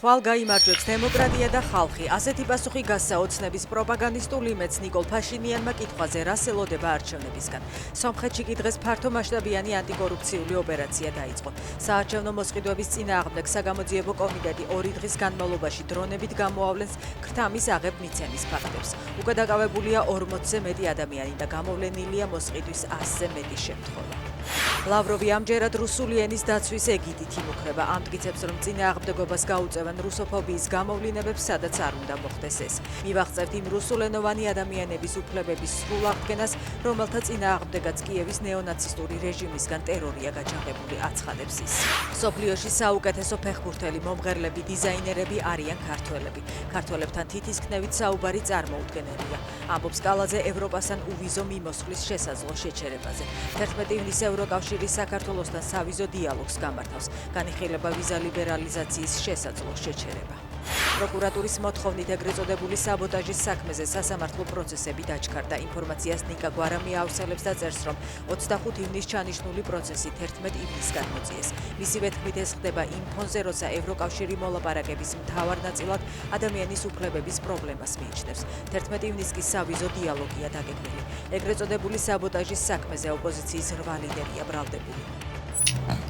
ხვალ გაიმარჯვებს დემოკრატია და ხალხი. ასეთი პასუხი გასცა ოცნების პროპაგანდისტულ იმედს ნიკოლ ფაშინიანმა კითხვაზე რა სელოდება არჩევნებისგან. სომხეთში კი დღეს ფართომასშტაბიანი ანტიკორუფციული ოპერაცია დაიწყო. საარჩევნო მოსყიდვების წინააღმდეგ საგამოძიებო კომიტეტი 2 დღის განმავლობაში დრონებით გამოავლენს ქრთამის აღებ მიცემის ფაქტებს. უკვე დაკავებულია 40-ზე მეტი ადამიანი და გამოვლენილია მოსყიდვის 100-ზე მეტი შემთხვევა. ლავროვი ამჯერად რუსული ენის დაცვის ეგიდით იმუქრება. ამტკიცებს, რომ წინააღმდეგობას გაუწევენ რუსოფობიის გამოვლინებებს, სადაც არ უნდა მოხდეს ეს. მივაღწევთ იმ რუსულენოვანი ადამიანების უფლებების სრულ აღდგენას, რომელთა წინააღმდეგაც კიევის ნეონაცისტური რეჟიმისგან ტერორია გაჯაღებული, აცხადებს ის. მსოფლიოში საუკეთესო ფეხბურთელი მომღერლები, დიზაინერები არიან ქართველები. ქართველებთან თითისქნევით საუბარი წარმოუდგენელია. ამბობს კალაძე ევროპასთან უვიზო მიმოსვლის შესაძლო შეჩერებაზე. 11 ივნისს ევროკავშირის საქართველოსთან სავიზო დიალოგს გამართავს. განიხილება ვიზა ლიბერალიზაციის შესაძლო შეჩერება. პროკურატურის მოთხოვნით ეგრეთ წოდებული საბოტაჟის საქმეზე სასამართლო პროცესები დაჩქარდა. ინფორმაციას ნიკა გვარამი ავრცელებს და წერს, რომ 25 ივნისს ჩანიშნული პროცესი 11 ივნისს გადმოწიეს. მისივე თქმით, ეს ხდება იმ ფონზე, როცა ევროკავშირი მოლაპარაკების მთავარ ნაწილად ადამიანის უფლებების პრობლემას მიიჩნევს. 11 ივნისს კი სავიზო დიალოგია დაგეგმილი. ეგრეთ წოდებული საბოტაჟის საქმეზე ოპოზიციის 8 ლიდერია ბრალდებული.